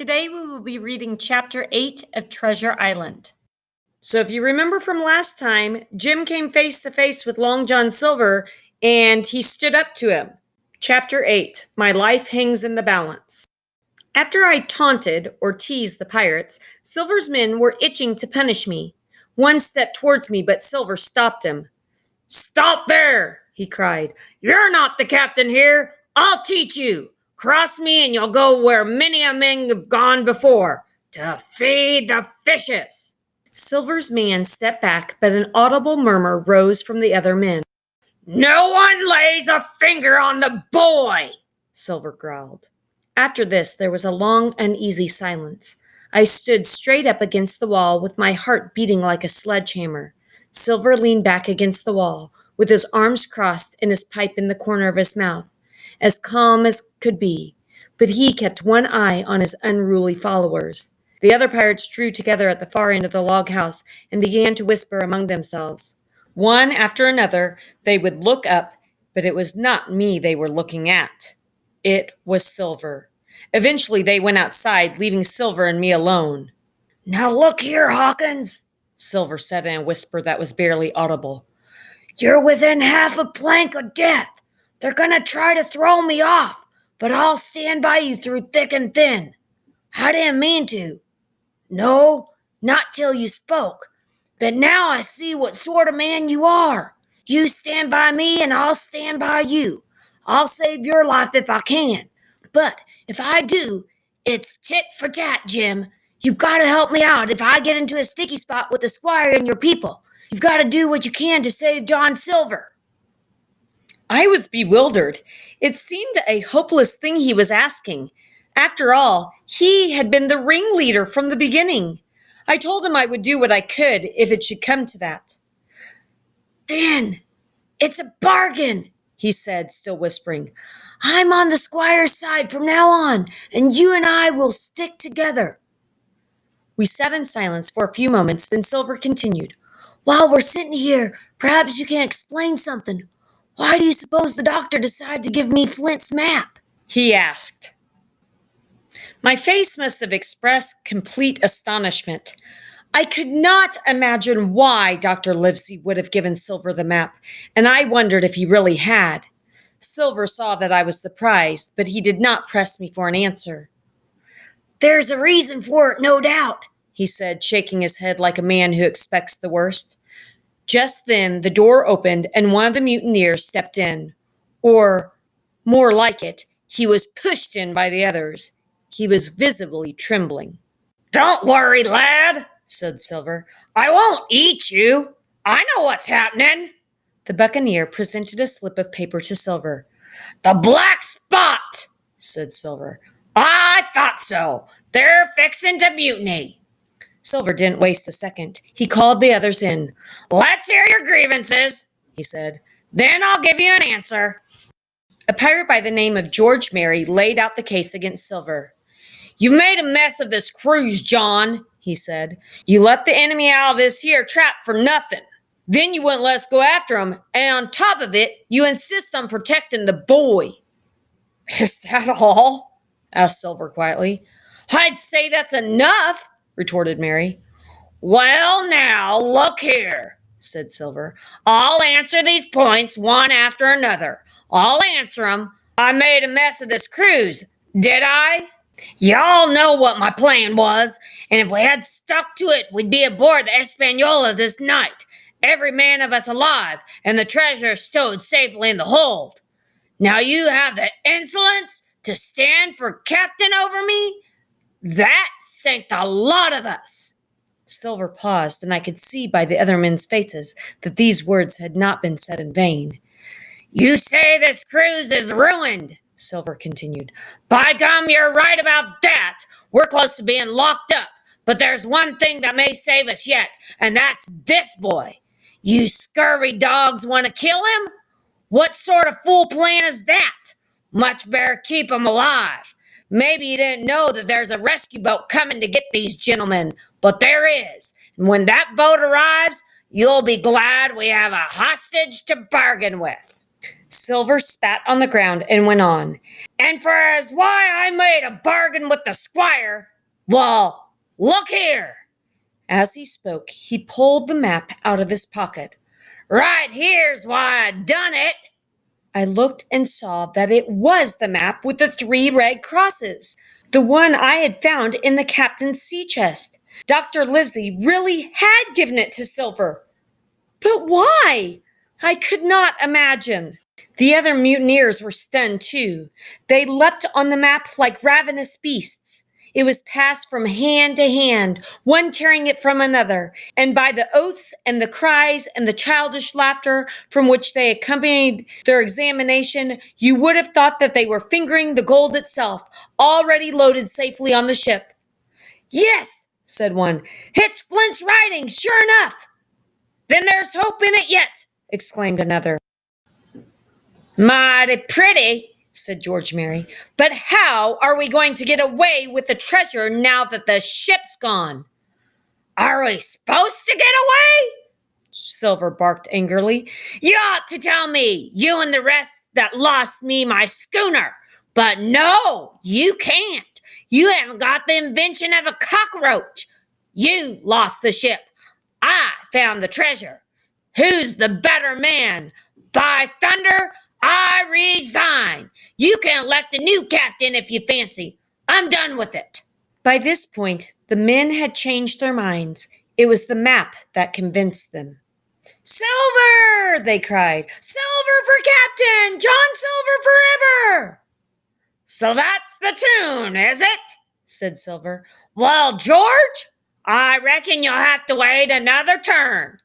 Today we will be reading Chapter 8 of Treasure Island. So if you remember from last time, Jim came face to face with Long John Silver and he stood up to him. Chapter 8, My Life Hangs in the Balance. After I taunted or teased the pirates, Silver's men were itching to punish me. One stepped towards me, but Silver stopped him. "Stop there!" he cried. "You're not the captain here. I'll teach you. Cross me and you'll go where many a men have gone before, to feed the fishes." Silver's man stepped back, but an audible murmur rose from the other men. "No one lays a finger on the boy," Silver growled. After this, there was a long, uneasy silence. I stood straight up against the wall with my heart beating like a sledgehammer. Silver leaned back against the wall, with his arms crossed and his pipe in the corner of his mouth, as calm as could be, but he kept one eye on his unruly followers. The other pirates drew together at the far end of the log house and began to whisper among themselves. One after another, they would look up, but it was not me they were looking at. It was Silver. Eventually, they went outside, leaving Silver and me alone. "Now look here, Hawkins," Silver said in a whisper that was barely audible. "You're within half a plank of death. They're going to try to throw me off, but I'll stand by you through thick and thin. I didn't mean to. No, not till you spoke. But now I see what sort of man you are. You stand by me and I'll stand by you. I'll save your life if I can. But if I do, it's tit for tat, Jim. You've got to help me out if I get into a sticky spot with the squire and your people. You've got to do what you can to save John Silver." I was bewildered. It seemed a hopeless thing he was asking. After all, he had been the ringleader from the beginning. I told him I would do what I could if it should come to that. "Then it's a bargain," he said, still whispering. "I'm on the squire's side from now on, and you and I will stick together." We sat in silence for a few moments, then Silver continued. "While we're sitting here, perhaps you can explain something. Why do you suppose the doctor decided to give me Flint's map?" he asked. My face must have expressed complete astonishment. I could not imagine why Dr. Livesey would have given Silver the map, and I wondered if he really had. Silver saw that I was surprised, but he did not press me for an answer. "There's a reason for it, no doubt," he said, shaking his head like a man who expects the worst. Just then, the door opened and one of the mutineers stepped in. Or, more like it, he was pushed in by the others. He was visibly trembling. "Don't worry, lad," said Silver. "I won't eat you. I know what's happening." The buccaneer presented a slip of paper to Silver. "The black spot," said Silver. "I thought so. They're fixing to mutiny." Silver didn't waste a second. He called the others in. "Let's hear your grievances," he said. "Then I'll give you an answer." A pirate by the name of George Merry laid out the case against Silver. "You made a mess of this cruise, John," he said. "You let the enemy out of this here trap for nothing. Then you wouldn't let us go after him, and on top of it, you insist on protecting the boy." "Is that all?" asked Silver quietly. "I'd say that's enough," retorted Merry. "Well, now, look here," said Silver. "I'll answer these points one after another. I'll answer 'em. I made a mess of this cruise, did I? Y'all know what my plan was, and if we had stuck to it, we'd be aboard the Espanola this night, every man of us alive, and the treasure stowed safely in the hold. Now you have the insolence to stand for captain over me? That sank the lot of us." Silver paused, and I could see by the other men's faces that these words had not been said in vain. "You say this cruise is ruined," Silver continued. "By gum, you're right about that. We're close to being locked up, but there's one thing that may save us yet, and that's this boy. You scurvy dogs want to kill him? What sort of fool plan is that? Much better keep him alive. Maybe you didn't know that there's a rescue boat coming to get these gentlemen, but there is. And when that boat arrives, you'll be glad we have a hostage to bargain with." Silver spat on the ground and went on. And for as why I made a bargain with the squire, well, look here. As he spoke, he pulled the map out of his pocket. Right here's why I done it. I looked and saw that it was the map with the 3 red crosses, the one I had found in the captain's sea chest. Dr. Livesey really had given it to Silver. But why? I could not imagine. The other mutineers were stunned too. They leapt on the map like ravenous beasts. It was passed from hand to hand, one tearing it from another, and by the oaths and the cries and the childish laughter from which they accompanied their examination, you would have thought that they were fingering the gold itself, already loaded safely on the ship. Yes, said one, it's Flint's writing, sure enough. Then there's hope in it yet, exclaimed another. Mighty pretty, said George Mary, but how are we going to get away with the treasure now that the ship's gone? Are we supposed to get away? Silver barked angrily. You ought to tell me, you and the rest that lost me my schooner. But no, you can't. You haven't got the invention of a cockroach. You lost the ship. I found the treasure. Who's the better man? By thunder, I resign. You can elect a new captain if you fancy. I'm done with it. By this point, the men had changed their minds. It was the map that convinced them. Silver, they cried. Silver for captain! John Silver forever! So that's the tune, is it? Said Silver. Well, George, I reckon you'll have to wait another turn.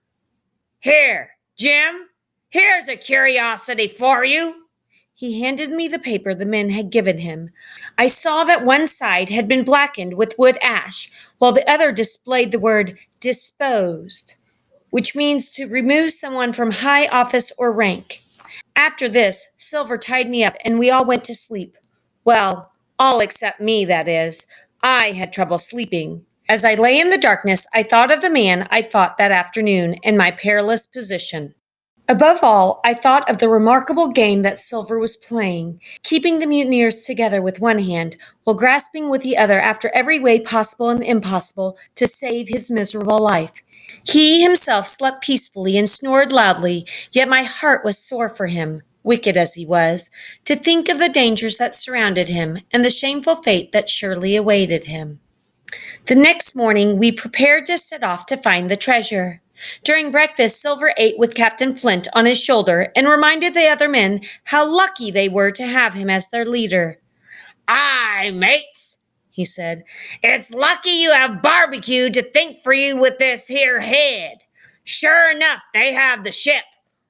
Here, Jim, here's a curiosity for you. He handed me the paper the men had given him. I saw that one side had been blackened with wood ash, while the other displayed the word disposed, which means to remove someone from high office or rank. After this, Silver tied me up and we all went to sleep. Well, all except me, that is. I had trouble sleeping. As I lay in the darkness, I thought of the man I fought that afternoon and my perilous position. Above all, I thought of the remarkable game that Silver was playing, keeping the mutineers together with one hand, while grasping with the other after every way possible and impossible to save his miserable life. He himself slept peacefully and snored loudly, yet my heart was sore for him, wicked as he was, to think of the dangers that surrounded him and the shameful fate that surely awaited him. The next morning, we prepared to set off to find the treasure. During breakfast, Silver ate with Captain Flint on his shoulder and reminded the other men how lucky they were to have him as their leader. Aye, mates, he said, it's lucky you have barbecue to think for you with this here head. Sure enough, they have the ship.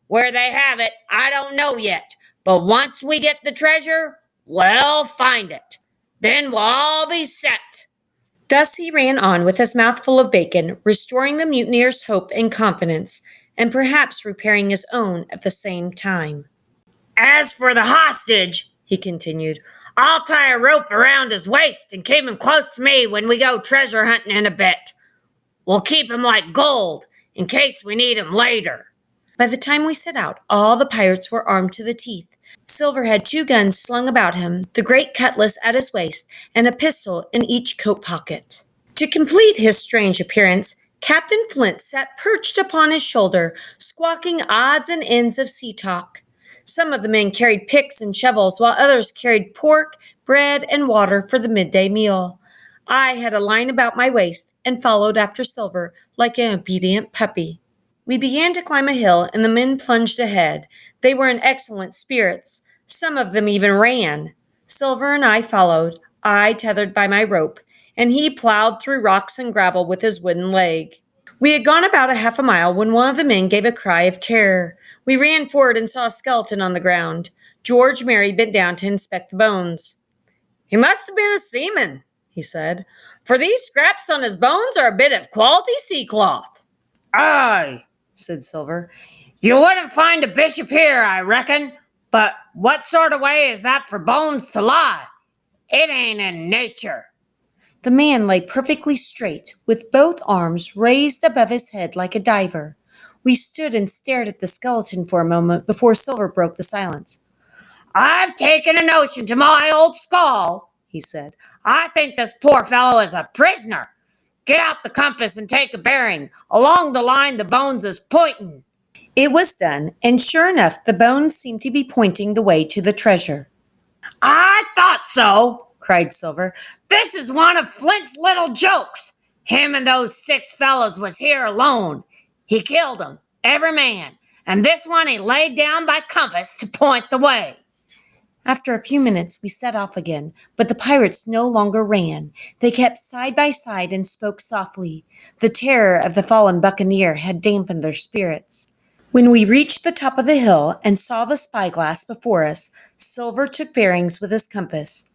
Where they have it, I don't know yet, but once we get the treasure, we'll find it. Then we'll all be set. Thus he ran on with his mouth full of bacon, restoring the mutineers' hope and confidence, and perhaps repairing his own at the same time. As for the hostage, he continued, I'll tie a rope around his waist and keep him close to me when we go treasure hunting in a bit. We'll keep him like gold in case we need him later. By the time we set out, all the pirates were armed to the teeth. Silver had 2 guns slung about him, the great cutlass at his waist, and a pistol in each coat pocket. To complete his strange appearance, Captain Flint sat perched upon his shoulder, squawking odds and ends of sea talk. Some of the men carried picks and shovels, while others carried pork, bread, and water for the midday meal. I had a line about my waist and followed after Silver like an obedient puppy. We began to climb a hill, and the men plunged ahead. They were in excellent spirits. Some of them even ran. Silver and I followed, I tethered by my rope, and he plowed through rocks and gravel with his wooden leg. We had gone about a half a mile when one of the men gave a cry of terror. We ran forward and saw a skeleton on the ground. George Mary bent down to inspect the bones. He must have been a seaman, he said, for these scraps on his bones are a bit of quality sea cloth. Aye, said Silver. You wouldn't find a bishop here, I reckon, but what sort of way is that for bones to lie? It ain't in nature. The man lay perfectly straight, with both arms raised above his head like a diver. We stood and stared at the skeleton for a moment before Silver broke the silence. "I've taken a notion to my old skull," he said. "I think this poor fellow is a prisoner. Get out the compass and take a bearing. Along the line the bones is pointing." It was done, and sure enough, the bones seemed to be pointing the way to the treasure. "I thought so," cried Silver. "This is one of Flint's little jokes. Him and those 6 fellows was here alone. He killed 'em, every man, and this one he laid down by compass to point the way." After a few minutes, we set off again, but the pirates no longer ran. They kept side by side and spoke softly. The terror of the fallen buccaneer had dampened their spirits. When we reached the top of the hill and saw the spyglass before us, Silver took bearings with his compass.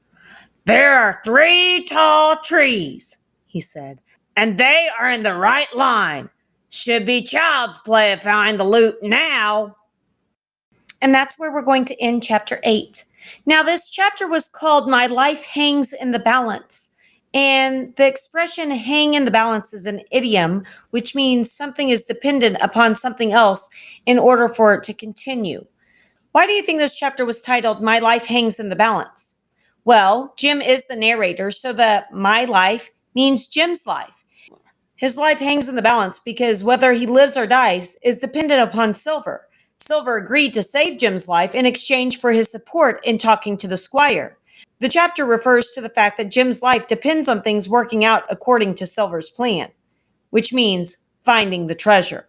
"There are 3 tall trees," he said, "and they are in the right line. Should be child's play to find the loot now." And that's where we're going to end chapter 8. Now, this chapter was called My Life Hangs in the Balance. And the expression hang in the balance is an idiom, which means something is dependent upon something else in order for it to continue. Why do you think this chapter was titled My Life Hangs in the Balance? Well, Jim is the narrator, so the my life means Jim's life. His life hangs in the balance because whether he lives or dies is dependent upon Silver. Silver agreed to save Jim's life in exchange for his support in talking to the squire. The chapter refers to the fact that Jim's life depends on things working out according to Silver's plan, which means finding the treasure.